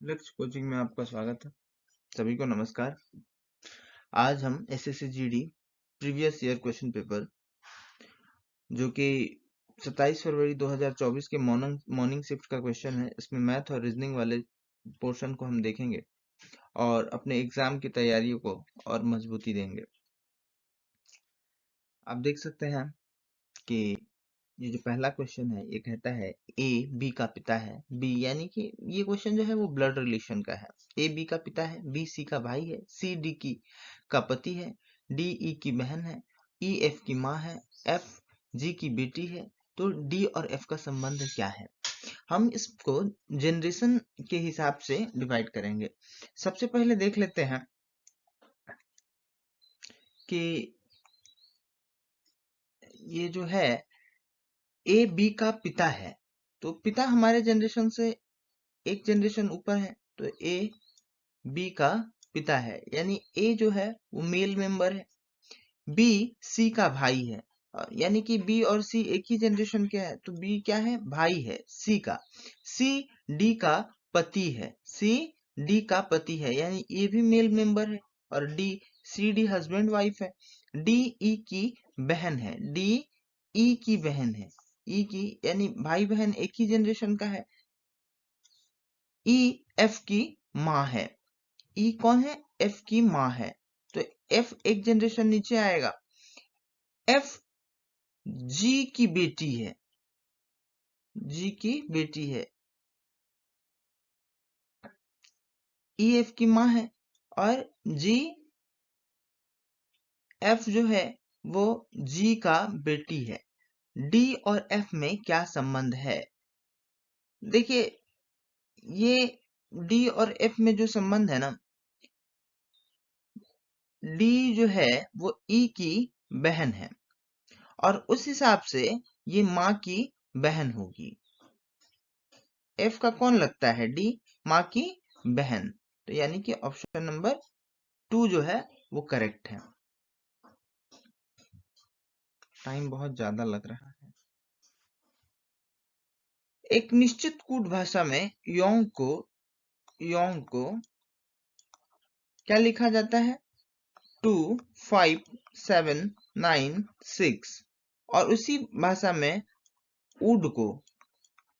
लक्ष्य कोचिंग में आपका स्वागत है। सभी को नमस्कार। आज हम SSC GD previous year question paper जो कि 27 फरवरी 2024 के मॉर्निंग शिफ्ट का क्वेश्चन है, इसमें मैथ और रीजनिंग वाले पोर्शन को हम देखेंगे और अपने एग्जाम की तैयारियों को और मजबूती देंगे। आप देख सकते हैं कि ये जो पहला क्वेश्चन है ये कहता है ए बी का पिता है। बी यानी कि ये क्वेश्चन जो है वो ब्लड रिलेशन का है। ए बी का पिता है, बी सी का भाई है, सी डी की का पति है, डी ई की बहन है, ई एफ की माँ है, एफ जी की बेटी है। तो डी और एफ का संबंध क्या है? हम इसको जनरेशन के हिसाब से डिवाइड करेंगे। सबसे पहले देख लेते हैं कि ये जो है ए बी का पिता है, तो पिता हमारे जनरेशन से एक जनरेशन ऊपर है, तो ए बी का पिता है, यानी ए जो है वो मेल मेंबर है। बी सी का भाई है, यानी कि बी और सी एक ही जनरेशन के है, तो बी क्या है? भाई है सी का। सी डी का पति है, सी डी का पति है, यानी ए भी मेल मेंबर है। और D C D husband wife है। डी ई की बहन है, डी ई की बहन है, ई की यानी भाई बहन एक ही जनरेशन का है। ई एफ की माँ है, ई कौन है? एफ की माँ है, तो एफ एक जनरेशन नीचे आएगा। एफ जी की बेटी है, जी की बेटी है, ई एफ की माँ है। और जी एफ जो है वो जी का बेटी है। डी और एफ में क्या संबंध है? देखिए, ये डी और एफ में जो संबंध है ना, डी जो है वो ई की बहन है और उस हिसाब से ये माँ की बहन होगी। एफ का कौन लगता है? डी, माँ की बहन। तो यानी कि ऑप्शन नंबर 2 जो है वो करेक्ट है। टाइम बहुत ज्यादा लग रहा है। एक निश्चित कूट भाषा में योंग को क्या लिखा जाता है? 2 5 7 9 6। और उसी भाषा में उड को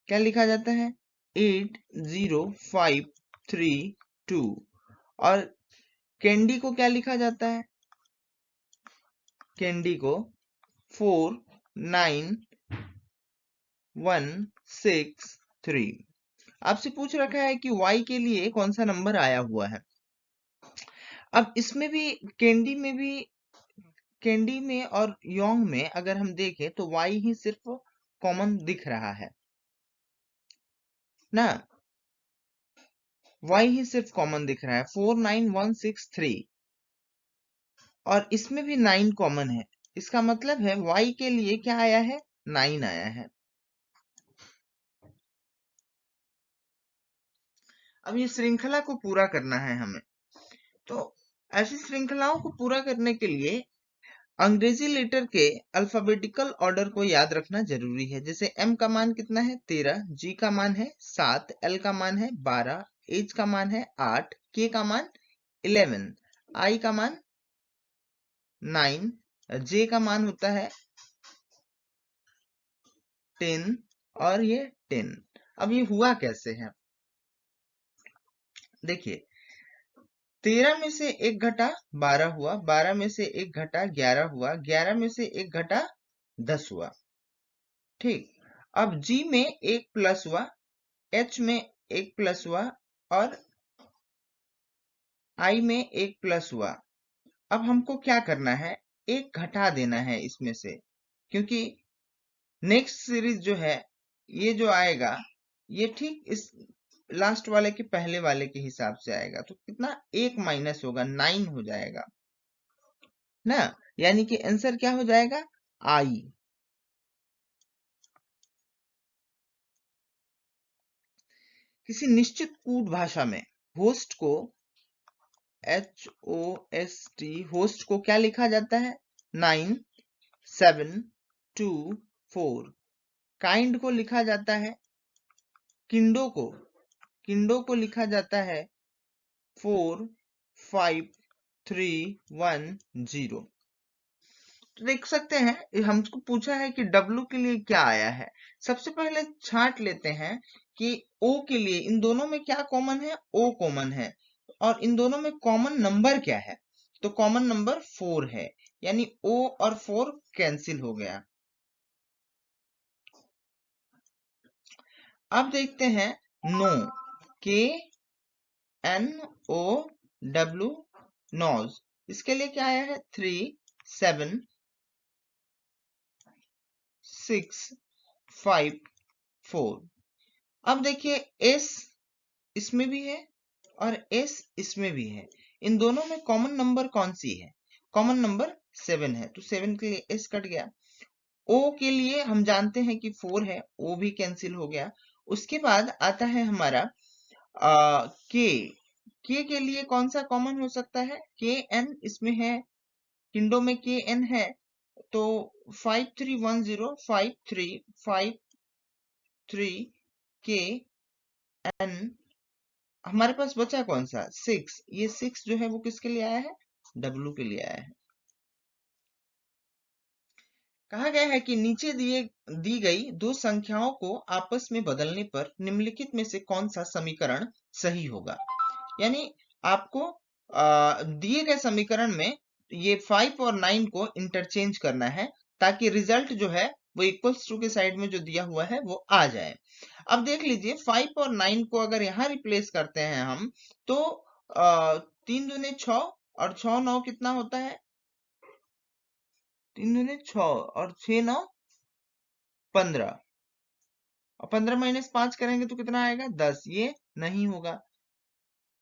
क्या लिखा जाता है? 8 0 5 3 2। और कैंडी को क्या लिखा जाता है? कैंडी को 4 9 1 6 3। आपसे पूछ रखा है कि y के लिए कौन सा नंबर आया हुआ है। अब इसमें भी कैंडी में और योंग में अगर हम देखें तो y ही सिर्फ कॉमन दिख रहा है ना, y ही सिर्फ कॉमन दिख रहा है। 4 9 1 6 3 और इसमें भी 9 कॉमन है। इसका मतलब है y के लिए क्या आया है? 9 आया है। अब ये श्रृंखला को पूरा करना है हमें, तो ऐसी श्रृंखलाओं को पूरा करने के लिए अंग्रेजी लेटर के अल्फाबेटिकल ऑर्डर को याद रखना जरूरी है। जैसे m का मान कितना है? 13, g का मान है 7, l का मान है 12, h का मान है 8, k का मान 11, i का मान 9, j का मान होता है 10 और ये 10। अब ये हुआ कैसे है? देखिए, 13 में से एक घटा 12 हुआ, 12 में से एक घटा 11 हुआ, 11 में से एक घटा 10 हुआ। ठीक, अब G में एक प्लस हुआ, H में एक प्लस हुआ और I में एक प्लस हुआ। अब हमको क्या करना है? एक घटा देना है इसमें से, क्योंकि नेक्स्ट सीरीज जो है ये जो आएगा ये ठीक इस लास्ट वाले के पहले वाले के हिसाब से आएगा, तो कितना? एक माइनस होगा, 9 हो जाएगा ना, यानी कि आंसर क्या हो जाएगा? आई। किसी निश्चित कूट भाषा में होस्ट को HOST होस्ट को क्या लिखा जाता है? 9 7 2 4। काइंड को लिखा जाता है, किंडो को किंडो को लिखा जाता है 45310। तो देख सकते हैं हमको पूछा है कि W के लिए क्या आया है। सबसे पहले छांट लेते हैं कि O के लिए इन दोनों में क्या कॉमन है, O कॉमन है, और इन दोनों में कॉमन नंबर क्या है, तो कॉमन नंबर 4 है, यानी O और 4 कैंसिल हो गया। अब देखते हैं नो, KNOW, नोज, इसके लिए क्या आया है 3 7 6 5 4। अब देखिए S इसमें भी है और S इसमें भी है, इन दोनों में कॉमन नंबर कौन सी है, कॉमन नंबर 7 है, तो 7 के लिए S कट गया। O के लिए हम जानते हैं कि 4 है, O भी कैंसिल हो गया। उसके बाद आता है हमारा K। K के लिए कौन सा कॉमन हो सकता है, KN इसमें है, किंडो में KN है, तो 5310 5353 KN। हमारे पास बचा कौन सा 6, ये 6 जो है वो किसके लिए आया है, W के लिए आया है। कहा गया है कि नीचे दी गई दो संख्याओं को आपस में बदलने पर निम्नलिखित में से कौन सा समीकरण सही होगा। यानी आपको दिए गए समीकरण में ये 5 और 9 को इंटरचेंज करना है ताकि रिजल्ट जो है वो इक्वल्स टू के साइड में जो दिया हुआ है वो आ जाए। अब देख लीजिए 5 और 9 को अगर यहाँ रिप्लेस करते हैं हम, तो 3 दूने 6 और 6 9 कितना होता है, 3 दूने 6 और 6 9 15, और 15 माइनस 5 करेंगे तो कितना आएगा 10, ये नहीं होगा।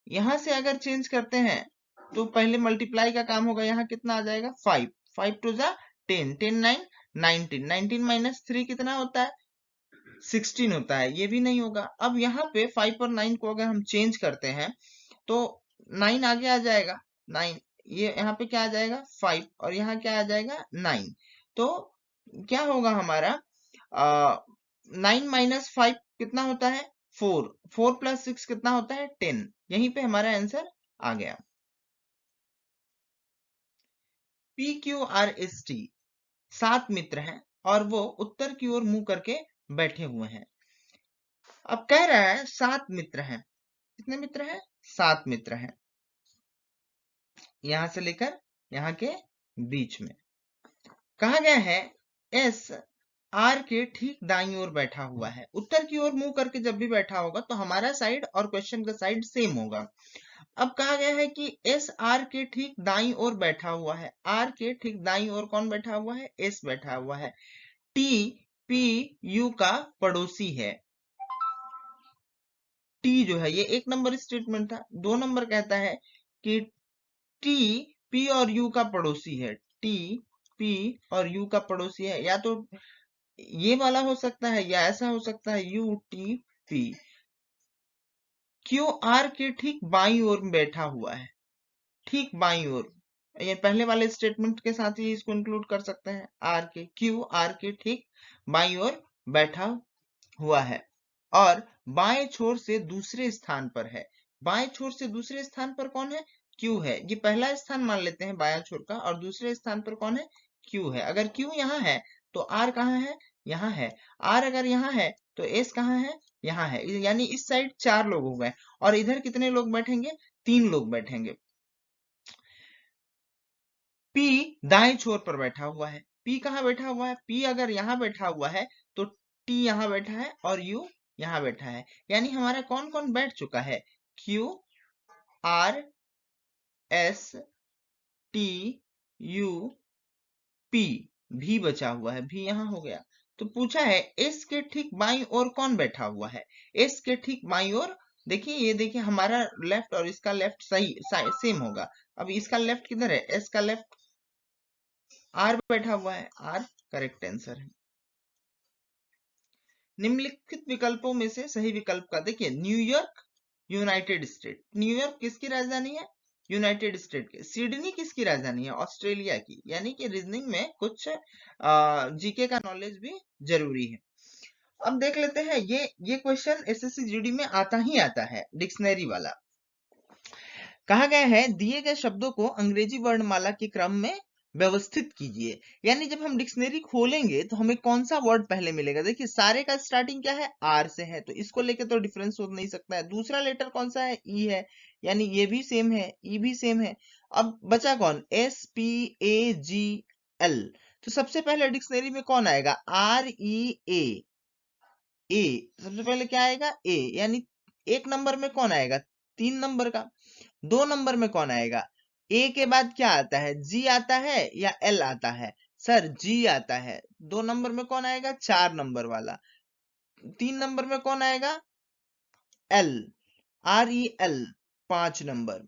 यहां से अगर चेंज करते हैं तो पहले मल्टीप्लाई का काम होगा, यहाँ कितना आ जाएगा 5, 5 टू जा 10, 10 9 19, 19 माइनस 3 कितना होता है 16 होता है, ये भी नहीं होगा। अब यहाँ पे 5 और 9 को अगर हम चेंज करते हैं तो 9 आगे आ जाएगा 9, ये यहाँ पे क्या आ जाएगा 5 और यहाँ क्या आ जाएगा 9, तो क्या होगा हमारा 9 माइनस 5 कितना होता है 4, 4 प्लस 6 कितना होता है 10, यहीं पे हमारा आंसर आ गया। PQRST 7 मित्र हैं और वो उत्तर की ओर मुंह करके बैठे हुए हैं। अब कह रहा है 7 मित्र हैं, कितने मित्र हैं 7 मित्र हैं, यहां से लेकर यहाँ के बीच में। कहा गया है S R के ठीक दाईं ओर बैठा हुआ है, उत्तर की ओर मुंह करके जब भी बैठा होगा तो हमारा साइड और क्वेश्चन का साइड सेम होगा। अब कहा गया है कि S R के ठीक दाईं ओर बैठा हुआ है, R के ठीक दाईं ओर कौन बैठा हुआ है, S बैठा हुआ है। T P U का पड़ोसी है, T जो है ये 1 नंबर स्टेटमेंट था। 2 नंबर कहता है कि T P और U का पड़ोसी है, T P और U का पड़ोसी है, या तो ये वाला हो सकता है या ऐसा हो सकता है UTP। QR के ठीक बाईं ओर में बैठा हुआ है, ठीक बाईं ओर, ये पहले वाले स्टेटमेंट के साथ ही इसको इंक्लूड कर सकते हैं। R के QR के ठीक बाईं ओर बैठा हुआ है और बाएं छोर से दूसरे स्थान पर है। बाएं छोर से दूसरे स्थान पर कौन है, Q है, ये पहला स्थान मान लेते हैं बायां छोर का, और दूसरे स्थान पर कौन है, Q है। अगर Q यहाँ है तो R कहाँ है, यहाँ है। R अगर यहाँ है तो S कहाँ है, यहाँ है, यानी इस साइड 4 लोग हो गए और इधर कितने लोग बैठेंगे, 3 लोग बैठेंगे। P दाएं छोर पर बैठा हुआ है, P कहाँ बैठा हुआ है, P अगर यहाँ बैठा हुआ है तो T यहाँ बैठा है और U यहाँ बैठा है, यानी हमारा कौन कौन बैठ चुका है, Q R S T U P, भी बचा हुआ है, भी यहाँ हो गया। तो पूछा है S के ठीक बाईं ओर कौन बैठा हुआ है, S के ठीक बाईं ओर, देखिए ये देखिए हमारा लेफ्ट और इसका लेफ्ट सही सेम होगा। अब इसका लेफ्ट किधर है, S का लेफ्ट R बैठा हुआ है, R करेक्ट आंसर है। निम्नलिखित विकल्पों में से सही विकल्प का देखिए, न्यूयॉर्क यूनाइटेड स्टेट, न्यूयॉर्क किसकी राजधानी है, यूनाइटेड स्टेट के। सिडनी किसकी राजधानी है, ऑस्ट्रेलिया की, यानी कि रीजनिंग में कुछ जीके का नॉलेज भी जरूरी है। अब देख लेते हैं, ये क्वेश्चन एसएससी जीडी में आता ही आता है, डिक्शनरी वाला। कहा गया है दिए गए शब्दों को अंग्रेजी वर्णमाला के क्रम में व्यवस्थित कीजिए। यानी जब हम डिक्शनरी खोलेंगे तो हमें कौन सा वर्ड पहले मिलेगा। देखिए सारे का स्टार्टिंग क्या है, आर से है, तो इसको लेके तो डिफरेंस हो नहीं सकता है। दूसरा लेटर कौन सा है, ई है, यानी ये भी सेम है, ई भी सेम है। अब बचा कौन, S P A G L. तो सबसे पहले डिक्शनरी में कौन आएगा, आर ई ए, ए सबसे पहले क्या आएगा, ए, यानी एक नंबर में कौन आएगा, 3 नंबर का। 2 नंबर में कौन आएगा, ए के बाद क्या आता है, जी आता है या एल आता है, सर जी आता है। 2 नंबर में कौन आएगा, 4 नंबर वाला। 3 नंबर में कौन आएगा, L, R E L, 5 number.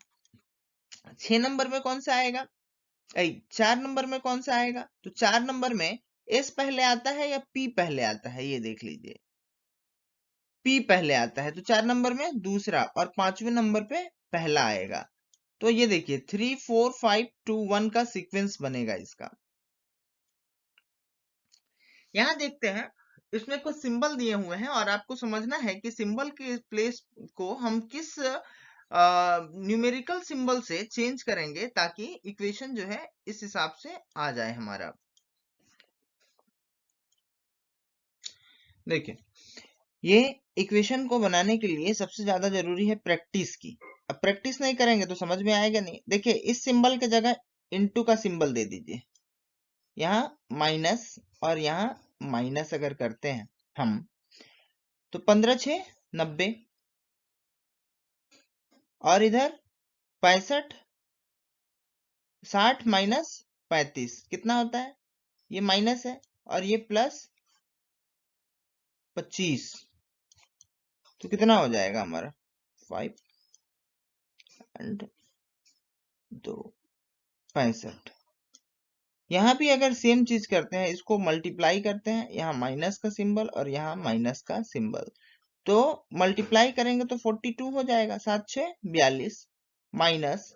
6 number में कौन सा आएगा, 4 नंबर में कौन सा आएगा, तो 4 नंबर में एस पहले आता है या पी पहले आता है, ये देख लीजिए, पी पहले आता है, तो 4 नंबर में दूसरा, और 5वें नंबर पे पहला आएगा। तो ये देखिए 3 4 5 2 1 का सीक्वेंस बनेगा इसका। यहां देखते हैं, इसमें कुछ सिंबल दिए हुए हैं और आपको समझना है कि सिंबल के प्लेस को हम किस न्यूमेरिकल सिंबल से चेंज करेंगे ताकि इक्वेशन जो है इस हिसाब से आ जाए हमारा। देखिए ये इक्वेशन को बनाने के लिए सबसे ज्यादा जरूरी है प्रैक्टिस की। अब प्रैक्टिस नहीं करेंगे तो समझ में आएगा नहीं। देखिए इस सिंबल के जगह इनटू का सिंबल दे दीजिए, यहाँ माइनस और यहाँ माइनस अगर करते हैं हम, तो 15 6 90, और इधर 65 60 माइनस 35 कितना होता है, ये माइनस है और ये प्लस 25, तो कितना हो जाएगा हमारा 5 एंड 2 65। यहाँ भी अगर सेम चीज करते हैं, इसको मल्टीप्लाई करते हैं, यहाँ माइनस का सिंबल और यहाँ माइनस का सिंबल, तो मल्टीप्लाई करेंगे तो 42 हो जाएगा, 7 6 42, माइनस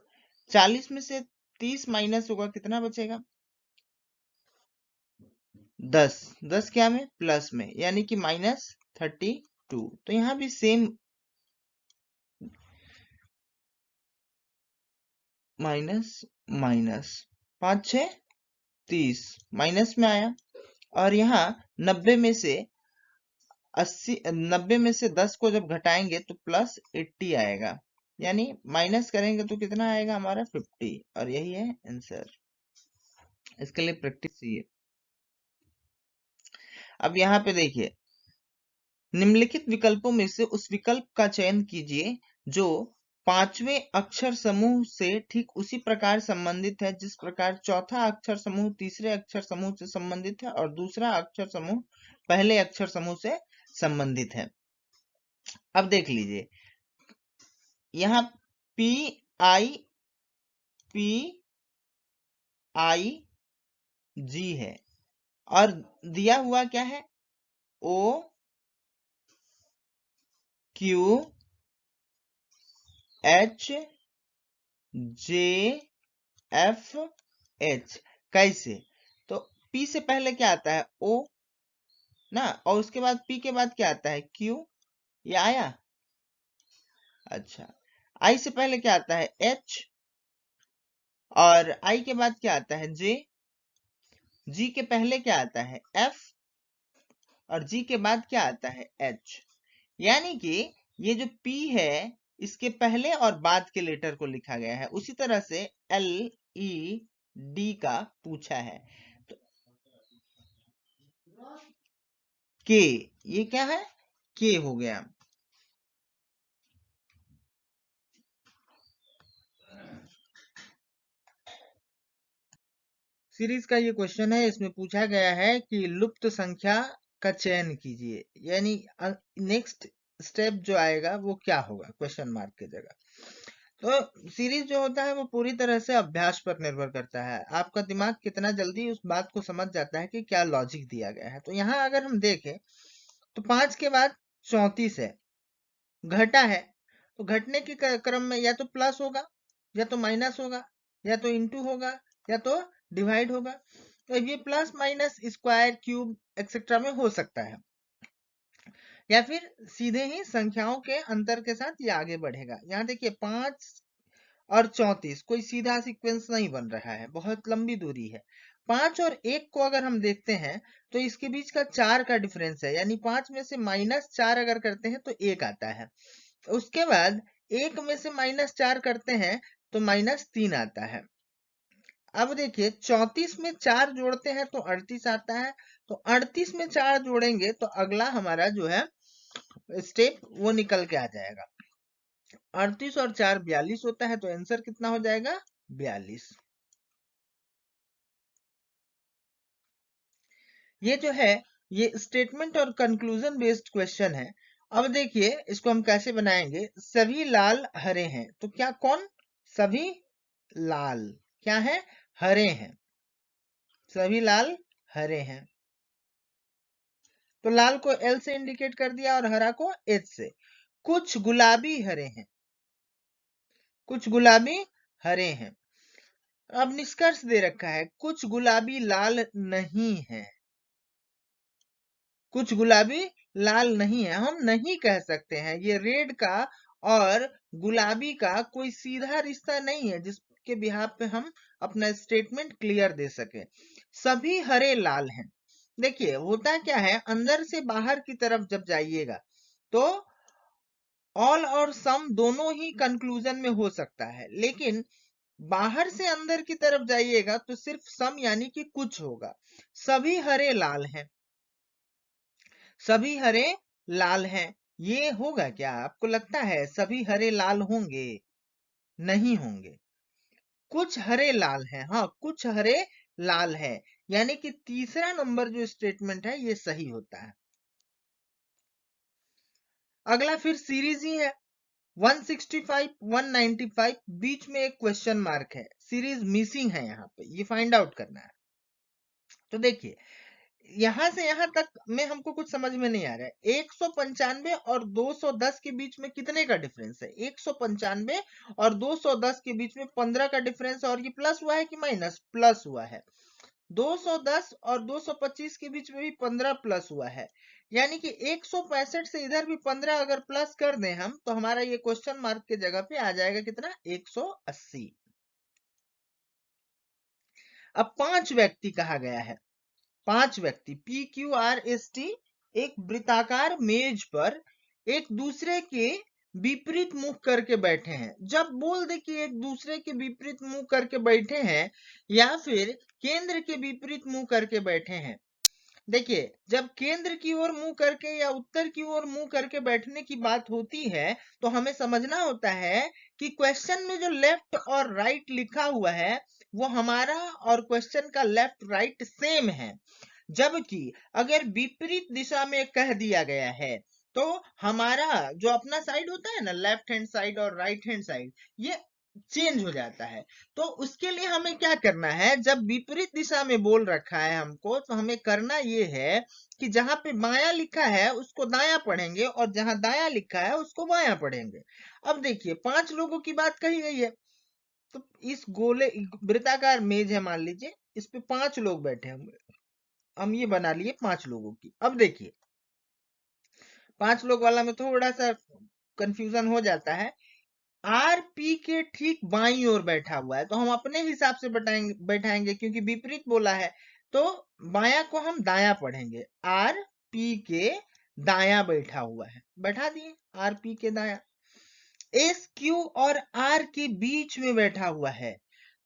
40 में से 30 माइनस होगा, कितना बचेगा 10, 10 क्या में, प्लस में, यानी कि -32। तो यहाँ भी सेम माइनस माइनस, 5 6 30 माइनस में आया, और यहाँ 90 में से 80, 90 में से 10 को जब घटाएंगे तो +80 आएगा, यानी माइनस करेंगे तो कितना आएगा हमारा 50, और यही है आंसर। इसके लिए प्रैक्टिस चाहिए। अब यहाँ पे देखिए, निम्नलिखित विकल्पों में से उस विकल्प का चयन कीजिए जो 5वें अक्षर समूह से ठीक उसी प्रकार संबंधित है जिस प्रकार चौथा अक्षर समूह तीसरे अक्षर समूह से संबंधित है और दूसरा अक्षर समूह पहले अक्षर समूह से संबंधित है। अब देख लीजिए, यहाँ पी आई जी है और दिया हुआ क्या है, O Q H J F H. कैसे, तो पी से पहले क्या आता है, ओ ना, और उसके बाद पी के बाद क्या आता है, क्यू, ये आया। अच्छा, आई से पहले क्या आता है, एच, और आई के बाद क्या आता है, जे, जी के पहले क्या आता है, एफ, और जी के बाद क्या आता है, एच। यानी कि ये जो P है इसके पहले और बाद के लेटर को लिखा गया है। उसी तरह से LED का पूछा है, तो K, ये क्या है, K हो गया। सीरीज का ये क्वेश्चन है, इसमें पूछा गया है कि लुप्त संख्या का चयन कीजिए, यानी नेक्स्ट स्टेप जो आएगा वो क्या होगा, क्वेश्चन मार्क की जगह। तो सीरीज जो होता है वो पूरी तरह से अभ्यास पर निर्भर करता है, आपका दिमाग कितना जल्दी उस बात को समझ जाता है कि क्या लॉजिक दिया गया है। तो यहाँ अगर हम देखें तो 5 के बाद 34 है, घटा है, तो घटने के क्रम में या तो प्लस होगा या तो माइनस होगा या तो इंटू होगा या तो डिवाइड होगा। तो ये plus minus square cube etcetera में हो सकता है। या फिर सीधे ही संख्याओं के अंतर के साथ ये आगे बढ़ेगा। यहाँ देखिए 5 और 34 कोई सीधा सीक्वेंस नहीं बन रहा है, बहुत लंबी दूरी है। 5 और 1 को अगर हम देखते हैं तो इसके बीच का 4 का डिफरेंस है, यानी 5 में से -4 अगर करते हैं तो 1 आता है। उसके बाद 1 में से -4 करते हैं तो -3 आता है। अब देखिए 34 में 4 जोड़ते हैं तो 38 आता है, तो 38 में 4 जोड़ेंगे तो अगला हमारा जो है स्टेप वो निकल के आ जाएगा। 38 और 4 42 होता है, तो आंसर कितना हो जाएगा 42। ये जो है ये स्टेटमेंट और कंक्लूजन बेस्ड क्वेश्चन है। अब देखिए इसको हम कैसे बनाएंगे। सभी लाल हरे हैं, तो क्या कौन? सभी लाल क्या है? हरे हैं। सभी लाल हरे हैं, तो लाल को एल से इंडिकेट कर दिया और हरा को एच से। कुछ गुलाबी हरे हैं, कुछ गुलाबी हरे हैं। अब निष्कर्ष दे रखा है कुछ गुलाबी लाल नहीं है, कुछ गुलाबी लाल नहीं है। हम नहीं कह सकते हैं, ये रेड का और गुलाबी का कोई सीधा रिश्ता नहीं है जिसके बिहाफ पे हम अपना स्टेटमेंट क्लियर दे सके। सभी हरे लाल हैं। देखिए होता क्या है, अंदर से बाहर की तरफ जब जाइएगा तो ऑल और सम दोनों ही कंक्लूजन में हो सकता है, लेकिन बाहर से अंदर की तरफ जाइएगा तो सिर्फ सम यानी कि कुछ होगा। सभी हरे लाल हैं, सभी हरे लाल हैं, ये होगा क्या? आपको लगता है सभी हरे लाल होंगे? नहीं होंगे। कुछ हरे लाल हैं, हाँ कुछ हरे लाल है, यानी कि तीसरा नंबर जो स्टेटमेंट है ये सही होता है। अगला फिर सीरीज ही है 165 195, बीच में एक क्वेश्चन मार्क है, सीरीज मिसिंग है, यहाँ पे ये फाइंड आउट करना है। तो देखिए यहां से यहां तक में हमको कुछ समझ में नहीं आ रहा है। 195 और 210 के बीच में कितने का डिफरेंस है? 195 और 210 के बीच में 15 का डिफरेंस, और ये प्लस हुआ है कि माइनस? प्लस हुआ है। 210 और 225 के बीच में भी 15 प्लस हुआ है, यानी कि 165 से इधर भी 15 अगर प्लस कर दें हम तो हमारा ये क्वेश्चन मार्क के जगह पे आ जाएगा कितना? 180। अब 5 व्यक्ति कहा गया है, 5 व्यक्ति PQRST एक वृत्ताकार मेज पर एक दूसरे के विपरीत मुख करके बैठे हैं। जब बोल दे कि एक दूसरे के विपरीत मुंह करके बैठे हैं या फिर केंद्र के विपरीत मुंह करके बैठे हैं, देखिए जब केंद्र की ओर मुंह करके या उत्तर की ओर मुंह करके बैठने की बात होती है तो हमें समझना होता है कि क्वेश्चन में जो लेफ्ट और राइट लिखा हुआ है वो हमारा और क्वेश्चन का लेफ्ट राइट सेम है। जबकि अगर विपरीत दिशा में कह दिया गया है तो हमारा जो अपना साइड होता है ना, लेफ्ट हैंड साइड और राइट हैंड साइड, ये चेंज हो जाता है। तो उसके लिए हमें क्या करना है, जब विपरीत दिशा में बोल रखा है हमको तो हमें करना ये है कि जहां पे बायां लिखा है उसको दायां पढ़ेंगे और जहां दायां लिखा है उसको बायां पढ़ेंगे। अब देखिए 5 लोगों की बात कही गई है, तो इस गोले वृत्ताकार मेज है मान लीजिए, इस पे 5 लोग बैठे होंगे, हम ये बना लिए 5 लोगों की। अब देखिए 5 लोग वाला में थोड़ा सा कंफ्यूजन हो जाता है। आरपी के ठीक बाईं ओर बैठा हुआ है, तो हम अपने हिसाब से बैठाएंगे क्योंकि विपरीत बोला है, तो बाया को हम दाया पढ़ेंगे। आर पी के दाया बैठा हुआ है, बैठा दिए आर पी के दाया। एस क्यू और आर के बीच में बैठा हुआ है,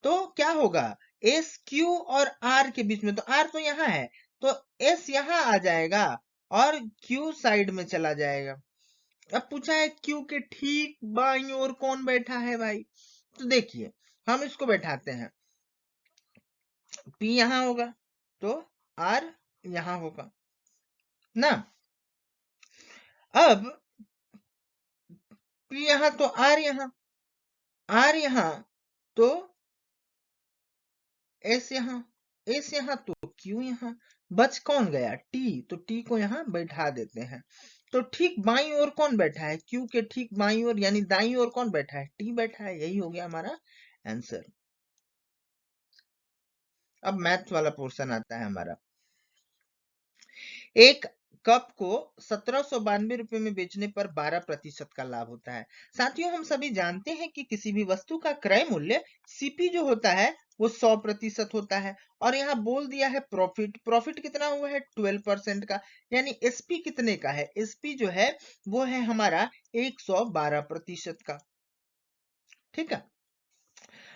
तो क्या होगा? एस क्यू और आर के बीच में, तो आर तो यहाँ है तो एस यहाँ आ जाएगा और क्यू साइड में चला जाएगा। अब पूछा है क्यू के ठीक बाईं ओर कौन बैठा है भाई, तो देखिए हम इसको बैठाते हैं। पी यहां होगा तो आर यहां होगा ना। अब पी यहां तो आर यहां, आर यहां तो एस यहां, एस यहां तो क्यू यहां। बच कौन गया? टी, तो टी को यहां बैठा देते हैं। तो ठीक बाईं ओर कौन बैठा है? क्यू के ठीक बाईं ओर यानी दाईं ओर कौन बैठा है? टी बैठा है, यही हो गया हमारा आंसर। अब मैथ्स वाला पोर्शन आता है हमारा। एक कप को 1792 रुपए में बेचने पर 12% का लाभ होता है। साथियों, हम सभी जानते हैं कि किसी भी वस्तु का क्रय मूल्य सीपी जो होता है वो 100% होता है, और यहाँ बोल दिया है प्रॉफिट। प्रॉफिट कितना हुआ है? 12% का। यानी एसपी कितने का है? एसपी जो है वो है हमारा 112% का। ठीक है।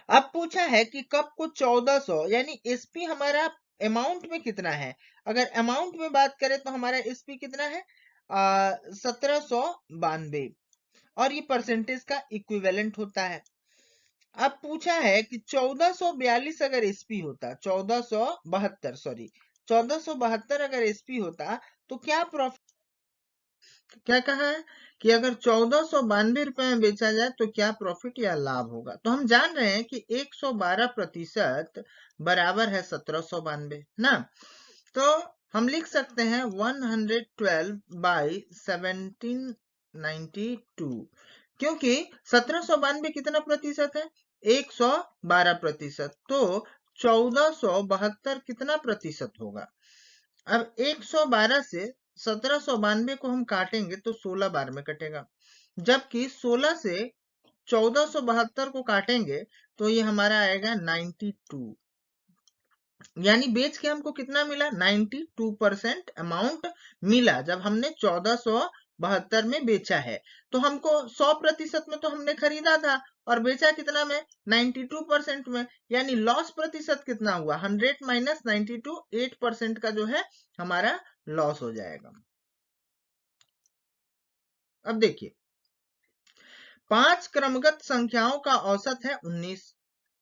अब पूछा है कि कप को 1400, यानी एसपी हमारा अमाउंट में कितना है? अगर अमाउंट में बात करें तो हमारा एसपी कितना है? 1792, और ये परसेंटेज का इक्विवेलेंट होता है। अब पूछा है कि 1442 अगर एसपी होता, 1472 सॉरी 1472 अगर एसपी होता तो क्या प्रॉफिट, क्या कहा है कि अगर 1492 रुपए में बेचा जाए तो क्या प्रॉफिट या लाभ होगा? तो हम जान रहे हैं कि 112% बराबर है 1792 ना। तो हम लिख सकते हैं 112 बाई 1792, क्योंकि 1792 कितना प्रतिशत है? 112%। तो 1472 कितना प्रतिशत होगा? अब 112 से 1792 को हम काटेंगे तो 16 बार में कटेगा, जबकि 16 से 1472 को काटेंगे तो ये हमारा आएगा 92। यानी बेच के हमको कितना मिला? 92% अमाउंट मिला जब हमने 1472 में बेचा है। तो हमको 100% में तो हमने खरीदा था और बेचा कितना में? 92% में। यानी लॉस प्रतिशत कितना हुआ? 100 माइनस 92, 8% का जो है हमारा लॉस हो जाएगा। अब देखिए, 5 क्रमगत संख्याओं का औसत है 19।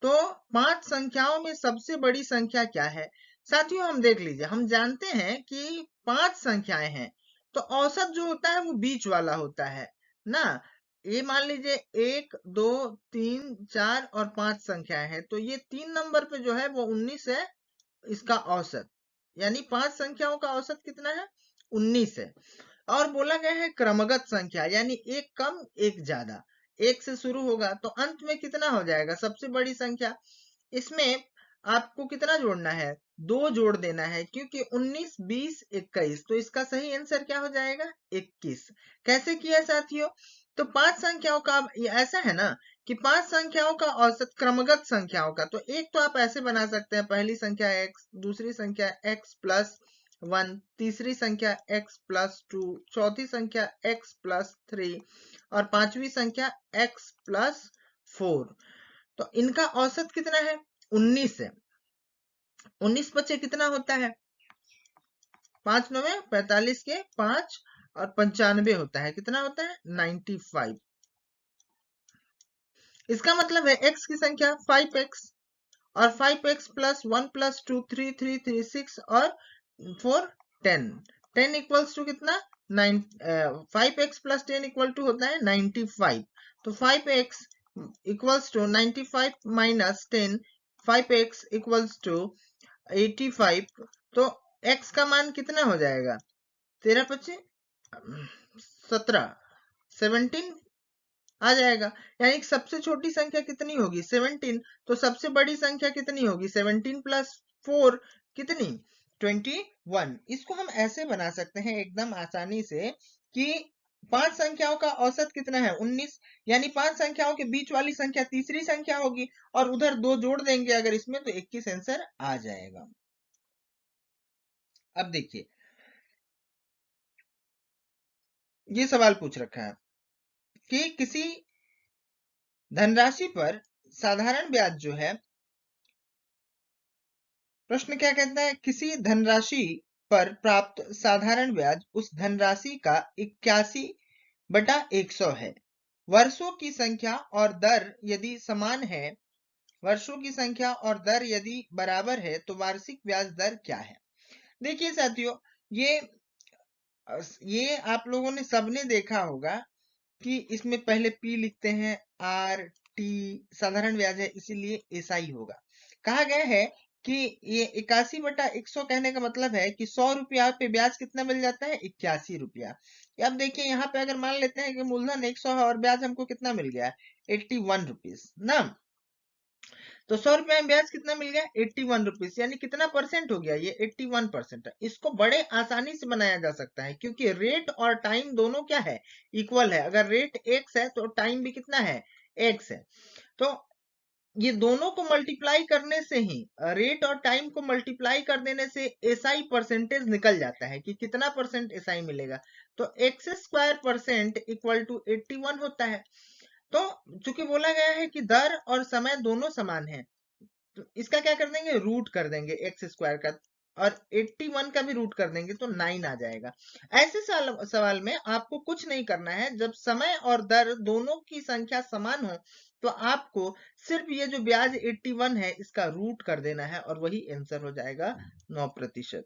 तो 5 संख्याओं में सबसे बड़ी संख्या क्या है? साथियों, हम देख लीजिए, हम जानते हैं कि 5 संख्याएं हैं, तो औसत जो होता है वो बीच वाला होता है ना। ये मान लीजिए 1, 2, 3, 4 और 5 संख्याएं हैं, तो ये 3 नंबर पे जो है वो 19 है इसका औसत। यानी 5 संख्याओं का औसत कितना है? 19 है। और बोला गया है क्रमगत संख्या, यानी एक कम एक ज्यादा, एक से शुरू होगा तो अंत में कितना हो जाएगा? सबसे बड़ी संख्या। इसमें आपको कितना जोड़ना है? 2 जोड़ देना है, क्योंकि 19, 20, 21, तो इसका सही आंसर क्या हो जाएगा? 21। कैसे किया साथियों? तो 5 संख्याओं का, ये ऐसा है ना कि 5 संख्याओं का औसत क्रमगत संख्याओं का, तो एक तो आप ऐसे बना सकते हैं, पहली संख्या x, दूसरी संख्या x प्लस 1, तीसरी संख्या x प्लस 2, चौथी संख्या x प्लस 3 और पांचवी संख्या x प्लस 4। तो इनका औसत कितना है? 19 है। 19 बच्चे कितना होता है? 5 9 45 के 5 और 95 होता है। कितना होता है? 95। इसका मतलब है x की संख्या 5x, और 5x प्लस 1 प्लस 2 3 3 3 6 और 4 10। 10 इक्वल्स टू कितना? 9। 5x प्लस 10 इक्वल टू होता है 95। तो 5x equals to 95 minus 10, 5x equals to 85। तो x का मान कितना हो जाएगा? 13 25 17, 17 आ जाएगा। यानी सबसे छोटी संख्या कितनी होगी? 17। तो सबसे बड़ी संख्या कितनी होगी? 17 प्लस 4 कितनी? 21। इसको हम ऐसे बना सकते हैं एकदम आसानी से कि 5 संख्याओं का औसत कितना है? 19। यानी 5 संख्याओं के बीच वाली संख्या तीसरी संख्या होगी, और उधर 2 जोड़ देंगे अगर इसमें, तो 21 आंसर आ जाएगा। अब देखिए, ये सवाल पूछ रखा है कि किसी धनराशि पर साधारण ब्याज जो है, प्रश्न क्या कहता है? किसी धनराशि पर प्राप्त साधारण ब्याज उस धनराशि का 81/100 है। वर्षों की संख्या और दर यदि समान है, वर्षों की संख्या और दर यदि बराबर है, तो वार्षिक ब्याज दर क्या है? देखिए साथियों, ये आप लोगों ने सबने देखा होगा कि इसमें पहले पी लिखते हैं, आर टी साधारण ब्याज है इसीलिए एसआई होगा। कहा गया है कि ये 81/100 कहने का मतलब है कि 100 रुपया पे ब्याज कितना मिल जाता है? 81 रुपया। अब देखिए यहाँ पे अगर मान लेते हैं कि मूलधन 100 है और ब्याज हमको कितना मिल गया? 81 रुपीज ना। तो 100 रुपए में ब्याज कितना मिल गया? 81 रुपीज, यानी कितना परसेंट हो गया? ये 81% है। इसको बड़े आसानी से बनाया जा सकता है क्योंकि रेट और टाइम दोनों क्या है? इक्वल है। अगर रेट x है तो टाइम भी कितना है? x है। तो ये दोनों को मल्टीप्लाई करने से ही, रेट और टाइम को मल्टीप्लाई कर देने से एसआई परसेंटेज निकल जाता है कि कितना परसेंट एसआई मिलेगा। तो x² % इक्वल टू 81 होता है। तो चूंकि बोला गया है कि दर और समय दोनों समान है, तो इसका क्या कर देंगे? रूट कर देंगे x² का, और 81 का भी रूट कर देंगे तो 9 आ जाएगा। ऐसे सवाल में आपको कुछ नहीं करना है। जब समय और दर दोनों की संख्या समान हो तो आपको सिर्फ ये जो ब्याज 81 है इसका रूट कर देना है और वही आंसर हो जाएगा 9%।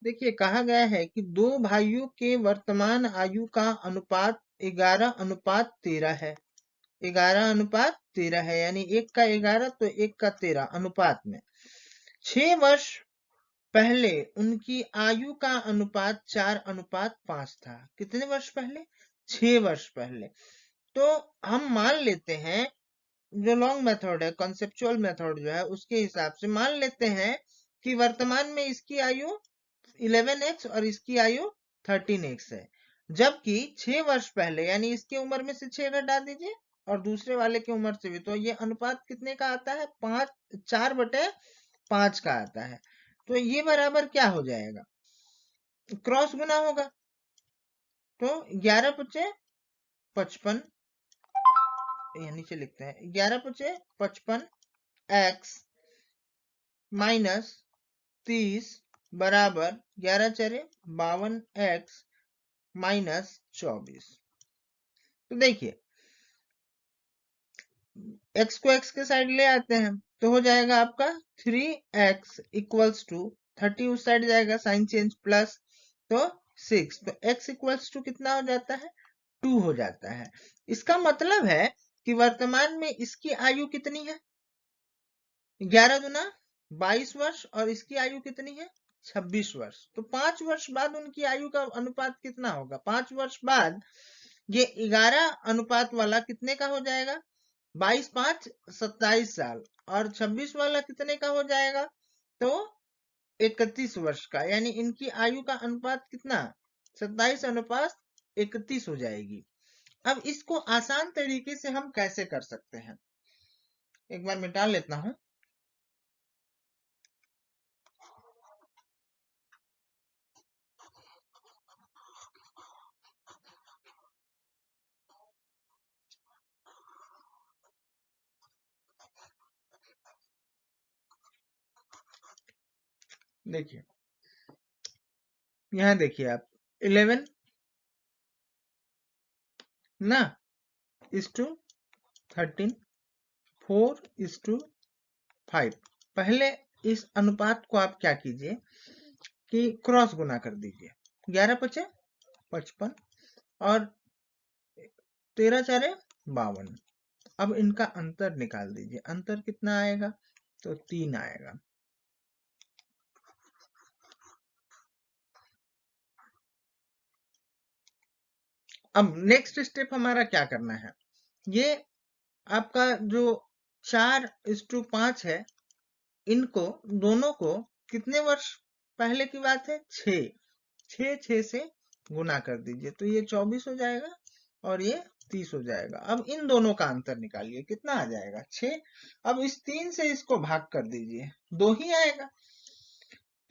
देखिए कहा गया है कि दो भाइयों के वर्तमान आयु का अनुपात 11:13 है। 11:13 है, यानी एक का 11 तो एक का 13 अनुपात में। 6 वर्ष पहले उनकी आयु का अनुपात 4:5 था। कितने वर्ष पहले? 6 वर्ष पहले। तो हम मान लेते हैं, जो लॉन्ग मेथड है, कॉन्सेप्चुअल मेथड जो है, उसके हिसाब से मान लेते हैं कि वर्तमान में इसकी आयु 11x और इसकी आयु 13x है। जबकि 6 वर्ष पहले, यानी इसकी उम्र में से 6 घटा दीजिए और दूसरे वाले की उम्र से भी, तो ये अनुपात कितने का आता है? 4/5 का आता है। तो ये बराबर क्या हो जाएगा? क्रॉस गुना होगा। तो 11×5 = 55, या नीचे लिखते हैं 11×55 x माइनस 30 बराबर 11×4 = 52x माइनस 24। तो देखिए x को x के साइड ले आते हैं तो हो जाएगा आपका 3x इक्वल्स टू 30 उस साइड जाएगा, साइन चेंज प्लस, तो 6। तो x इक्वल्स टू कितना हो जाता है? 2 हो जाता है। इसका मतलब है कि वर्तमान में इसकी आयु कितनी है? 11 दूना 22 वर्ष, और इसकी आयु कितनी है? 26 वर्ष। तो 5 वर्ष बाद उनकी आयु का अनुपात कितना होगा? 5 वर्ष बाद ये 11 अनुपात वाला कितने का हो जाएगा? 22×5 = 27 साल, और 26 वाला कितने का हो जाएगा? तो 31 वर्ष का। यानी इनकी आयु का अनुपात कितना? 27:31 हो जाएगी। अब इसको आसान तरीके से हम कैसे कर सकते हैं? एक बार मिटा लेता हूं। देखिए यहां देखिए आप 11 ना इस टू 13, 4:5। पहले इस अनुपात को आप क्या कीजिए कि क्रॉस गुना कर दीजिए। 11×5 = 55 और 13×4 = 52। अब इनका अंतर निकाल दीजिए। अंतर कितना आएगा? तो 3 आएगा। अब नेक्स्ट स्टेप हमारा क्या करना है? ये आपका जो 4:5 है, इनको दोनों को कितने वर्ष पहले की बात है? 6 से गुना कर दीजिए तो ये 24 हो जाएगा और ये 30 हो जाएगा। अब इन दोनों का अंतर निकालिए, कितना आ जाएगा? 6। अब इस 3 से इसको भाग कर दीजिए, 2 ही आएगा।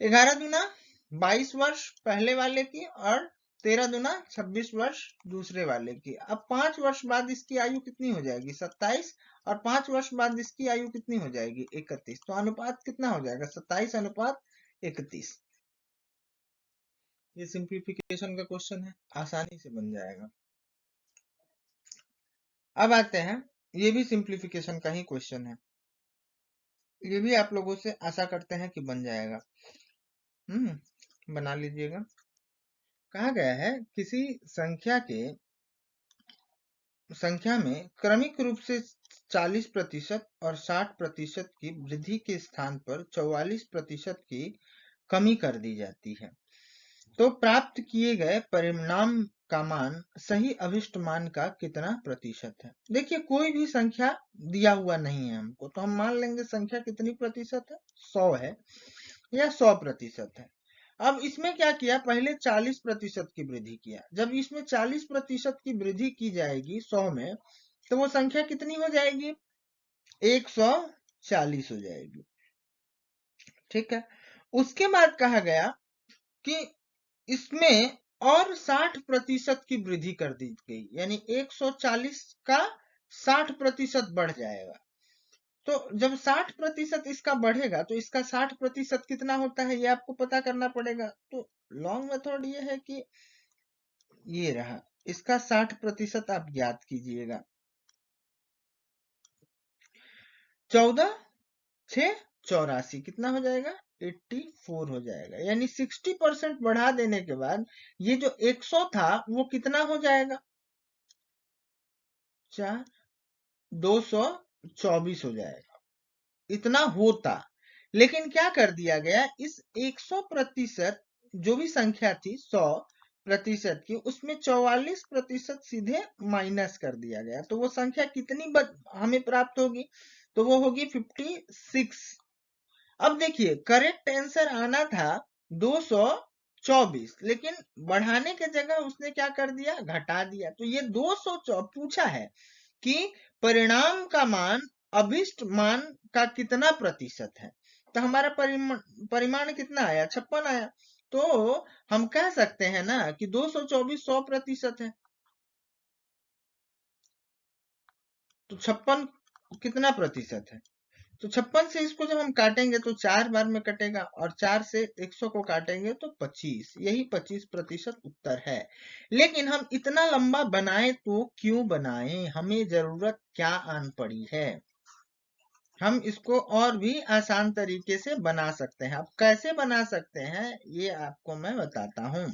11 दूना 22 वर्ष पहले वाले की, और 13 दूना 26 वर्ष दूसरे वाले की। अब 5 वर्ष बाद इसकी आयु कितनी हो जाएगी? 27, और 5 वर्ष बाद इसकी आयु कितनी हो जाएगी? 31। तो अनुपात कितना हो जाएगा? 27:31। ये सिंप्लीफिकेशन का क्वेश्चन है, आसानी से बन जाएगा। अब आते हैं, ये भी सिंप्लीफिकेशन का ही क्वेश्चन है। ये भी आप लोगों से आशा करते हैं कि बन जाएगा। बना लीजिएगा। कहा गया है किसी संख्या में क्रमिक रूप से 40% और 60% की वृद्धि के स्थान पर 44% की कमी कर दी जाती है, तो प्राप्त किए गए परिणाम का मान सही अभिष्ट मान का कितना प्रतिशत है। देखिए कोई भी संख्या दिया हुआ नहीं है हमको, तो हम मान लेंगे संख्या कितनी प्रतिशत है, 100 है या 100% है। अब इसमें क्या किया, पहले 40% की वृद्धि किया। जब इसमें 40% की वृद्धि की जाएगी 100 में, तो वो संख्या कितनी हो जाएगी, 140 हो जाएगी। ठीक है। उसके बाद कहा गया कि इसमें और 60% की वृद्धि कर दी गई, यानी 140 का 60% बढ़ जाएगा। तो जब 60% इसका बढ़ेगा तो इसका 60% कितना होता है, ये आपको पता करना पड़ेगा। तो लॉन्ग मेथड ये है कि ये रहा, इसका 60% आप ज्ञात कीजिएगा। 14×6 = 84 कितना हो जाएगा, 84 हो जाएगा। यानी 60% बढ़ा देने के बाद ये जो 100 था वो कितना हो जाएगा, 224 हो जाएगा। इतना होता, लेकिन क्या कर दिया गया, इस 100% जो भी संख्या थी 100% की, उसमें 44% सीधे माइनस कर दिया गया। तो वो संख्या कितनी हमें प्राप्त होगी, तो वो होगी 56। अब देखिए करेक्ट आंसर आना था 224, लेकिन बढ़ाने के जगह उसने क्या कर दिया, घटा दिया। तो ये 200 पूछा है कि परिणाम का मान अभिष्ट मान का कितना प्रतिशत है। तो हमारा परिमाण कितना आया, 56 आया। तो हम कह सकते हैं ना कि 224 100% है। तो 56 कितना प्रतिशत है, तो 56 से इसको जब हम काटेंगे तो 4 बार में कटेगा, और 4 से 100 को काटेंगे तो 25, यही 25% उत्तर है। लेकिन हम इतना लंबा बनाए तो क्यों बनाए, हमें जरूरत क्या आन पड़ी है। हम इसको और भी आसान तरीके से बना सकते हैं। अब कैसे बना सकते हैं ये आपको मैं बताता हूं।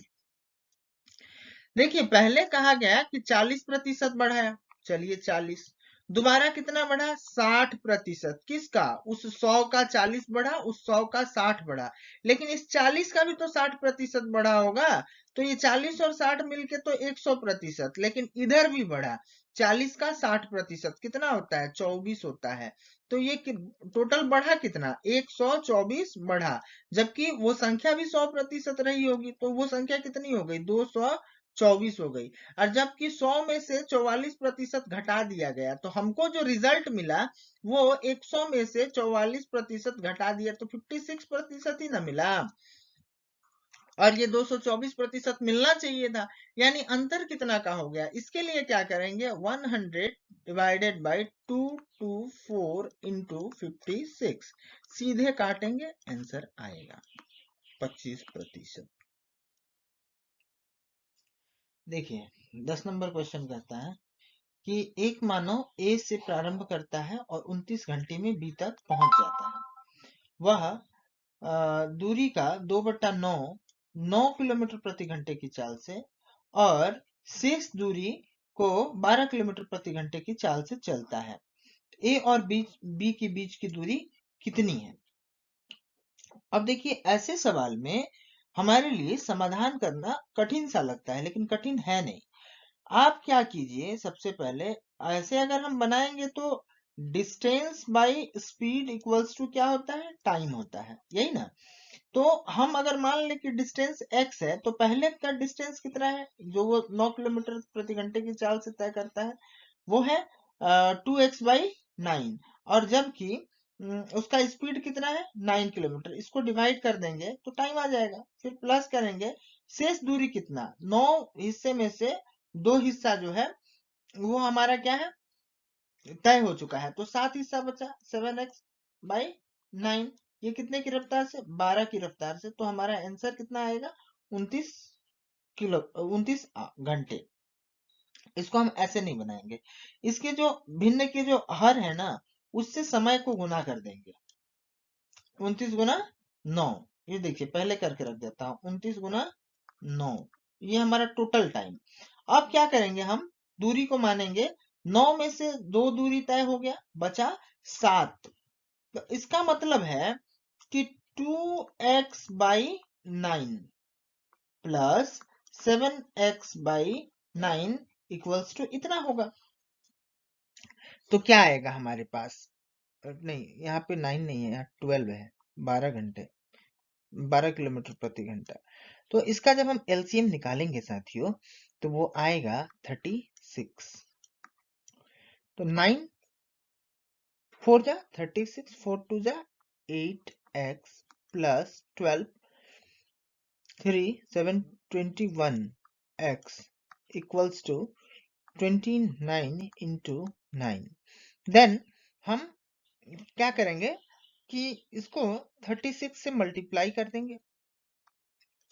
देखिए पहले कहा गया कि 40% बढ़ाया, चलिए 40, दोबारा कितना बढ़ा, 60%। किसका, उस 100 का 40 बढ़ा, उस 100 का 60 बढ़ा, लेकिन इस 40 का भी तो 60% बढ़ा होगा। तो ये 40 और 60 मिलके तो 100%, लेकिन इधर भी बढ़ा, 40 का 60% कितना होता है, 24 होता है। तो ये टोटल बढ़ा कितना, 124 बढ़ा, जबकि वो संख्या भी 100% रही होगी, तो वो संख्या कितनी हो गई, 224 हो गई। और जबकि 100 में से 44% घटा दिया गया, तो हमको जो रिजल्ट मिला वो 100 में से 44% घटा दिया तो 56% ही ना मिला, और ये 224% मिलना चाहिए था। यानी अंतर कितना का हो गया, इसके लिए क्या करेंगे, 100 डिवाइडेड बाई 224 इंटू 56, सीधे काटेंगे, आंसर आएगा 25%। देखिए 10 नंबर क्वेश्चन कहता है कि एक मानव ए से प्रारंभ करता है और 29 घंटे में बी तक पहुंच जाता है। वह दूरी का 2/9 9 किलोमीटर प्रति घंटे की चाल से और शेष दूरी को 12 किलोमीटर प्रति घंटे की चाल से चलता है। ए और बी के बीच की दूरी कितनी है। अब देखिए ऐसे सवाल में हमारे लिए समाधान करना कठिन सा लगता है, लेकिन कठिन है नहीं। आप क्या कीजिए, सबसे पहले ऐसे अगर हम बनाएंगे तो distance by speed equals to क्या होता है, टाइम होता है, यही ना। तो हम अगर मान ले कि डिस्टेंस x है, तो पहले का डिस्टेंस कितना है, जो वो 9 किलोमीटर प्रति घंटे की चाल से तय करता है, वो है 2x/9। और जबकि उसका स्पीड कितना है, 9 किलोमीटर, इसको डिवाइड कर देंगे तो टाइम आ जाएगा। फिर प्लस करेंगे, शेष दूरी कितना, 9 हिस्से में से 2 हिस्सा जो है वो हमारा क्या है, तय हो चुका है, तो 7 हिस्सा बचा, 7x/9। ये कितने की रफ्तार से, 12 की रफ्तार से। तो हमारा आंसर कितना आएगा, 29 घंटे। इसको हम ऐसे नहीं बनाएंगे, इसके जो भिन्न के जो हर है ना, उससे समय को गुना कर देंगे। 29 गुना 9, ये देखिए पहले करके रख देता हूं, 29 गुना 9, ये हमारा टोटल टाइम। अब क्या करेंगे, हम दूरी को मानेंगे, 9 में से 2 दूरी तय हो गया, बचा 7। तो इसका मतलब है कि 2x/9 plus 7x by 9 equals to इतना होगा। तो क्या आएगा हमारे पास, नहीं यहाँ पे 9 नहीं है, यहाँ 12 है, 12 घंटे, 12 किलोमीटर प्रति घंटा। तो इसका जब हम एलसीएम निकालेंगे साथियों तो वो आएगा 36। तो 9 4 जा 36, 4 2 जा 8x plus 12 3 7 21x equals to 29 into 9। Then हम क्या करेंगे कि इसको 36 से मल्टीप्लाई कर देंगे।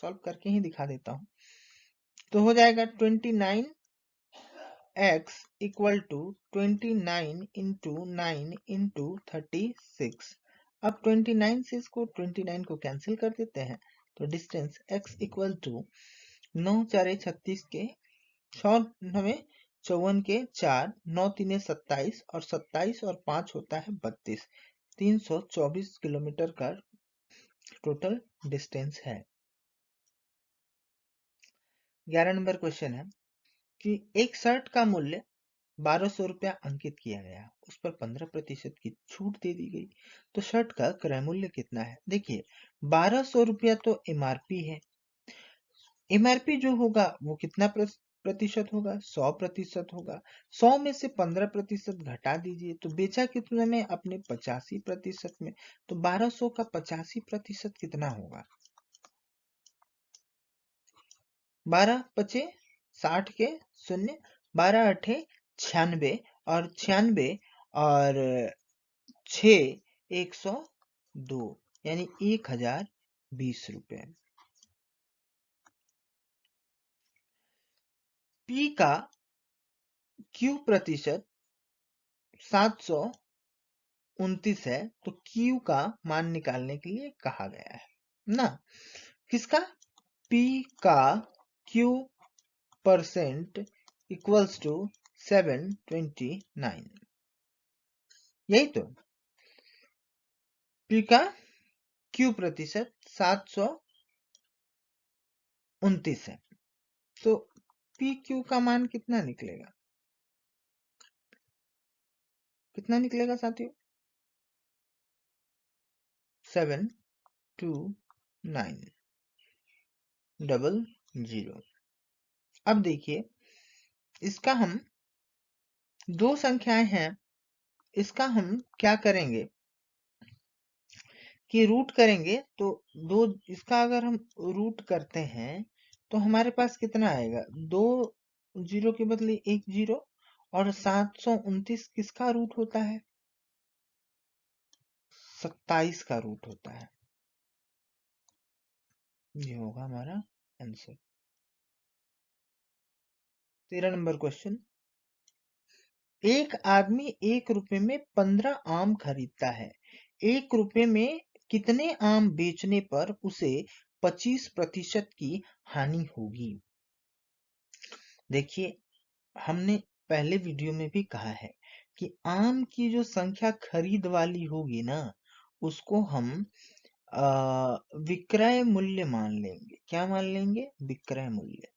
सॉल्व करके ही दिखा देता हूं। तो हो जाएगा 29x equal to 29 into 9 into 36। अब 29 से इसको 29 को कैंसिल कर देते हैं तो डिस्टेंस x इक्वल टू 9 4 36 के 6 9 54 के 4 9 3 27 और 27 और 5 होता है 32। 324 किलोमीटर का टोटल डिस्टेंस है। 11 नंबर क्वेश्चन है कि एक शर्ट का मूल्य 1200 रुपया अंकित किया गया, उस पर 15% की छूट दे दी गई, तो शर्ट का क्रय मूल्य कितना है। देखिए 1200 रुपया तो एमआरपी है। एमआरपी जो होगा वो कितना प्रतिशत होगा, 100% होगा। 100 में से 15% घटा दीजिए तो बेचा कितने में, अपने 85% में। तो 1200 का 85% कितना होगा, 12 पचे 60 के शून्य, 12 अठे 96 और 96 और 6 102 यानी 1020 रुपए। पी का क्यू प्रतिशत 729 है, तो क्यू का मान निकालने के लिए कहा गया है ना। किसका, पी का क्यू परसेंट इक्वल्स टू 729, यही तो। पी का क्यू प्रतिशत 729 है, तो पी क्यू का मान कितना निकलेगा, कितना निकलेगा साथियों, 72900। अब देखिए इसका हम दो संख्याएं हैं, इसका हम क्या करेंगे कि रूट करेंगे। तो दो, इसका अगर हम रूट करते हैं तो हमारे पास कितना आएगा, 2 जीरो के बदले 1 जीरो, और 729 किसका रूट होता है, 27 का रूट होता है। ये होगा हमारा आंसर। 13 नंबर क्वेश्चन, एक आदमी 1 रुपए में 15 आम खरीदता है, 1 रुपए में कितने आम बेचने पर उसे 25% की हानि होगी। देखिए हमने पहले वीडियो में भी कहा है कि आम की जो संख्या खरीद वाली होगी ना, उसको हम विक्रय मूल्य मान लेंगे। क्या मान लेंगे, विक्रय मूल्य।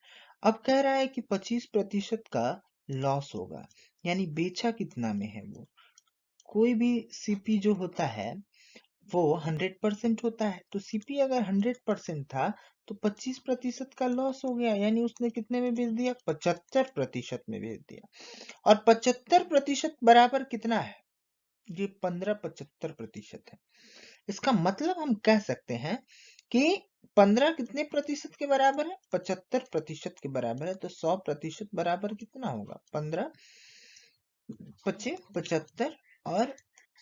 अब कह रहा है कि 25% का लॉस होगा, यानी बेचा कितना में है वो। कोई भी सीपी जो होता है वो 100% होता है, तो सीपी अगर 100% था तो 25% का लॉस हो गया, यानी उसने कितने में बेच दिया, 75% में बेच दिया। और 75% बराबर कितना है, ये 15 75% है। इसका मतलब हम कह सकते हैं कि 15 कितने प्रतिशत के बराबर है, 75% के बराबर है। तो 100% बराबर कितना होगा, 15 पचे 75, और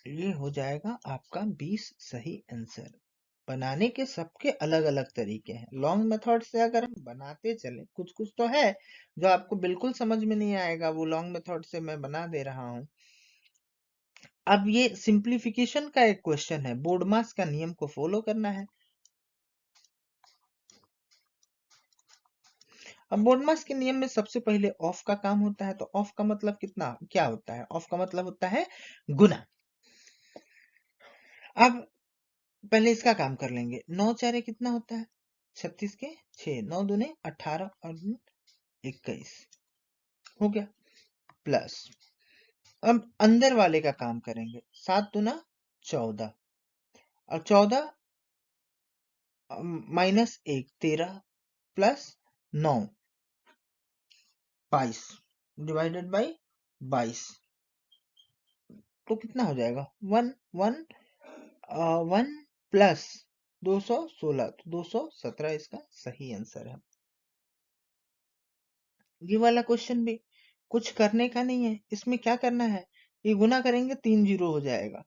ये हो जाएगा आपका 20 सही आंसर। बनाने के सबके अलग अलग तरीके हैं। लॉन्ग मेथड से अगर हम बनाते चले, कुछ कुछ तो है जो आपको बिल्कुल समझ में नहीं आएगा, वो लॉन्ग मेथड से मैं बना दे रहा हूं। अब ये सिंप्लीफिकेशन का एक क्वेश्चन है, बोर्डमास का नियम को फॉलो करना है। अब बोर्डमास के नियम में सबसे पहले ऑफ का काम होता है, तो ऑफ का मतलब कितना क्या होता है, ऑफ का मतलब होता है गुना। अब पहले इसका काम कर लेंगे, 9 चारे कितना होता है 36 के 6, 9 दूने 18 और 21 हो गया। प्लस अब अंदर वाले का काम करेंगे, 7 दूना 14 और 14 -1 13 प्लस 9 22 डिवाइडेड बाई 22 तो कितना हो जाएगा 1 1 1 प्लस 216 तो 217 इसका सही आंसर है। ये वाला क्वेश्चन भी कुछ करने का नहीं है, इसमें क्या करना है, ये गुना करेंगे 3 जीरो हो जाएगा,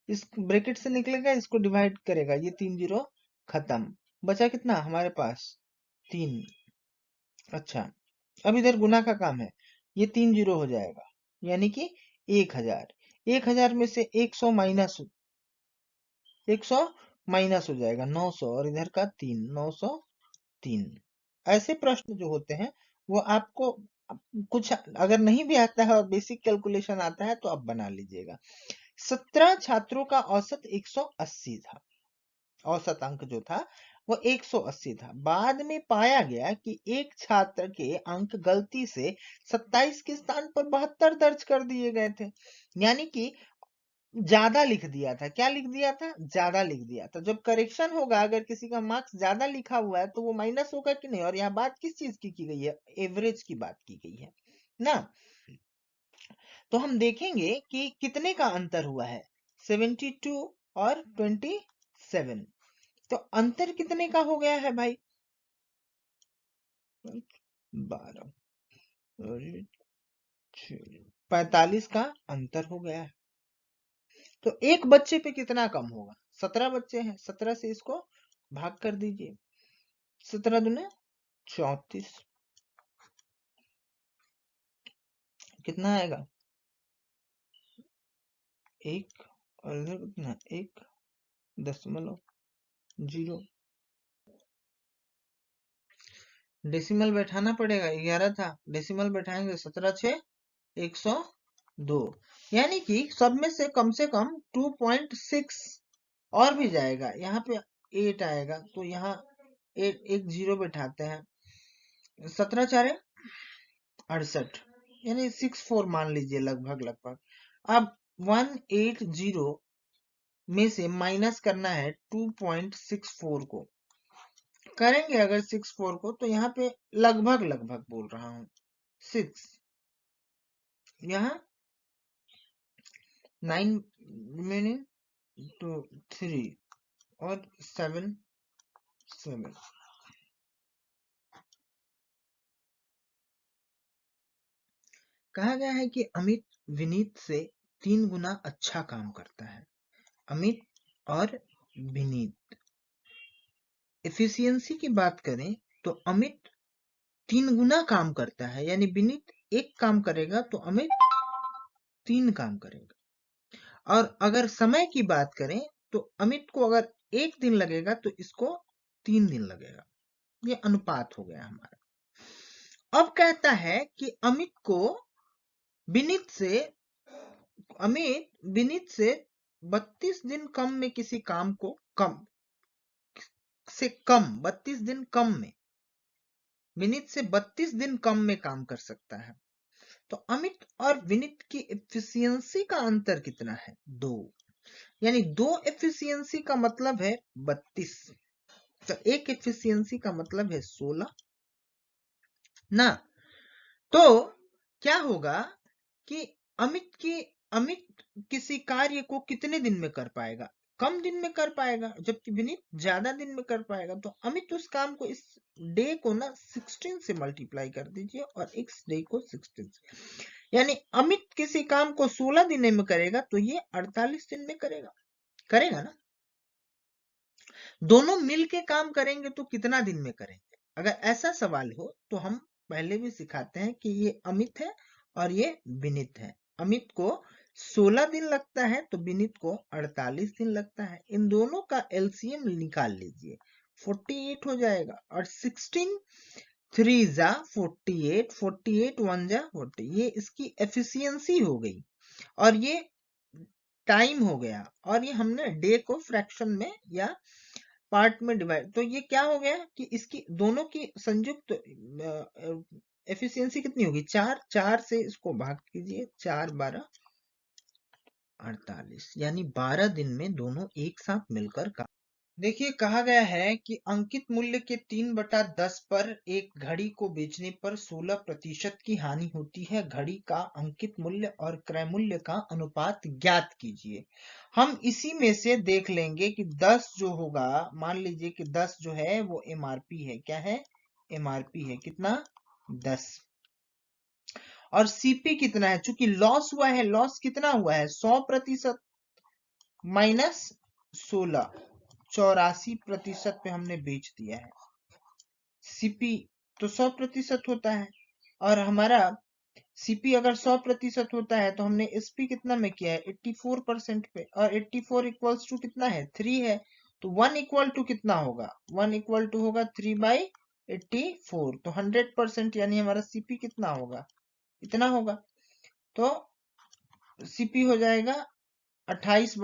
इस ब्रैकेट से निकलेगा, इसको डिवाइड करेगा, ये 3 जीरो खत्म, बचा कितना हमारे पास 3। अच्छा अब इधर गुना का काम है, ये 3 जीरो हो जाएगा यानी कि 1000, 1000 में से 100 माइनस 100 माइनस हो जाएगा 900 और इधर का 3 903। ऐसे प्रश्न जो होते हैं वो आपको कुछ अगर नहीं भी आता है और बेसिक कैलकुलेशन आता है तो आप बना लीजिएगा। 17 छात्रों का औसत 180 था, औसत अंक जो था वो 180 था। बाद में पाया गया कि एक छात्र के अंक गलती से 27 के स्थान पर 72 दर्ज कर दिए गए थे, यानी कि ज्यादा लिख दिया था। क्या लिख दिया था, ज्यादा लिख दिया था। जब करेक्शन होगा अगर किसी का मार्क्स ज्यादा लिखा हुआ है तो वो माइनस होगा कि नहीं, और यहाँ बात किस चीज की गई है, एवरेज की बात की गई है ना। तो हम देखेंगे कि कितने का अंतर हुआ है, 72 और 27, तो अंतर कितने का हो गया है भाई, 12 और 45 का अंतर हो गया है। तो एक बच्चे पे कितना कम होगा, 17 बच्चे हैं, 17 से इसको भाग कर दीजिए, 17 दूने 34, कितना आएगा 1 और इधर कितना 1.0, डेसिमल बैठाना पड़ेगा, 11 था, डेसिमल बैठाएंगे 17 6 102, यानी कि सब में से कम 2.6 और भी जाएगा, यहाँ पे 8 आएगा तो यहाँ 1 जीरो बैठाते हैं, 17 4 68 यानी 64 मान लीजिए लगभग लगभग। अब 180 में से माइनस करना है 2.64 को, करेंगे अगर 64 को तो यहाँ पे लगभग लगभग बोल रहा हूं 6, यहाँ 9 रिमेनिंग तो 3 और 7 7। कहा गया है कि अमित विनीत से 3 गुना अच्छा काम करता है। अमित और विनीत एफिशिएंसी की बात करें तो अमित 3 गुना काम करता है, यानी विनीत 1 काम करेगा तो अमित 3 काम करेगा। और अगर समय की बात करें तो अमित को अगर 1 दिन लगेगा तो इसको 3 दिन लगेगा, ये अनुपात हो गया हमारा। अब कहता है कि अमित विनीत से 32 दिन कम में किसी काम को 32 दिन कम में, विनीत से 32 दिन कम में काम कर सकता है। तो अमित और विनीत की एफिशिएंसी का अंतर कितना है, 2, यानी 2 एफिशिएंसी का मतलब है 32, तो एक एफिशिएंसी का मतलब है 16 ना। तो क्या होगा कि अमित किसी कार्य को कितने दिन में कर पाएगा, कम दिन में कर पाएगा, जबकि विनीत ज्यादा दिन में कर पाएगा। तो अमित उस काम को, इस डे को ना 16 से मल्टीप्लाई कर दीजिए और इस डे को 16 से, यानी अमित किसी काम को 16 दिन में करेगा तो ये 48 दिन में करेगा ना। दोनों मिल के काम करेंगे तो कितना दिन में करेंगे, अगर ऐसा सवाल हो तो हम पहले भी सिखाते हैं कि ये अमित है और ये विनीत है। अमित को 16 दिन लगता है तो विनीत को 48 दिन लगता है। इन दोनों का एलसीएम निकाल लीजिए, 48 हो जाएगा, और 16 3 जा 48, 48 1 जा 40, ये इसकी एफिशिएंसी हो गई और ये टाइम हो गया, और ये हमने डे को फ्रैक्शन में या पार्ट में डिवाइड, तो ये क्या हो गया कि इसकी दोनों की संयुक्त एफिशिएंसी कितनी होगी, 4, 4 से इसको भाग कीजिए, 4 12 48, यानी 12 दिन में दोनों एक साथ मिलकर काम। देखिए कहा गया है कि अंकित मूल्य के 3/10 पर एक घड़ी को बेचने पर 16% की हानि होती है। घड़ी का अंकित मूल्य और क्रय मूल्य का अनुपात ज्ञात कीजिए। हम इसी में से देख लेंगे कि 10 जो होगा, मान लीजिए कि 10 जो है वो एमआरपी है। क्या है, एमआरपी है, कितना, 10। और सीपी कितना है, चूंकि लॉस हुआ है, लॉस कितना हुआ है, 100% माइनस 16, 84% पे हमने बेच दिया है। सीपी तो 100% होता है, और हमारा सीपी अगर 100% होता है तो हमने एसपी कितना में किया है, 84% पे, और 84 इक्वल्स टू कितना है, 3 है। तो 1 इक्वल टू कितना होगा, 1 इक्वल टू होगा 3/84, तो 100%, यानी हमारा सीपी कितना होगा, इतना होगा। तो सीपी हो जाएगा 28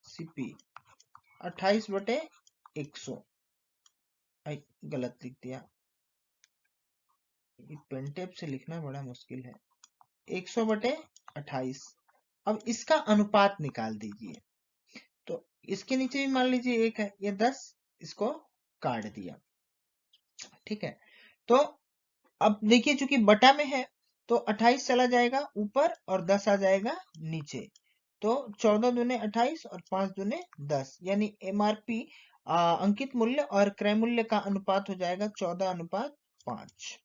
सीपी 28/100, गलत लिख दिया, पेन टेप से लिखना बड़ा मुश्किल है, 100/28। अब इसका अनुपात निकाल दीजिए, तो इसके नीचे भी मान लीजिए 1 है, ये 10, इसको काट दिया, ठीक है। तो अब देखिए चूंकि बटा में है तो 28 चला जाएगा ऊपर और 10 आ जाएगा नीचे, तो 14 दूने 28 और 5 दूने 10, यानी एमआरपी अंकित मूल्य और क्रय मूल्य का अनुपात हो जाएगा 14:5।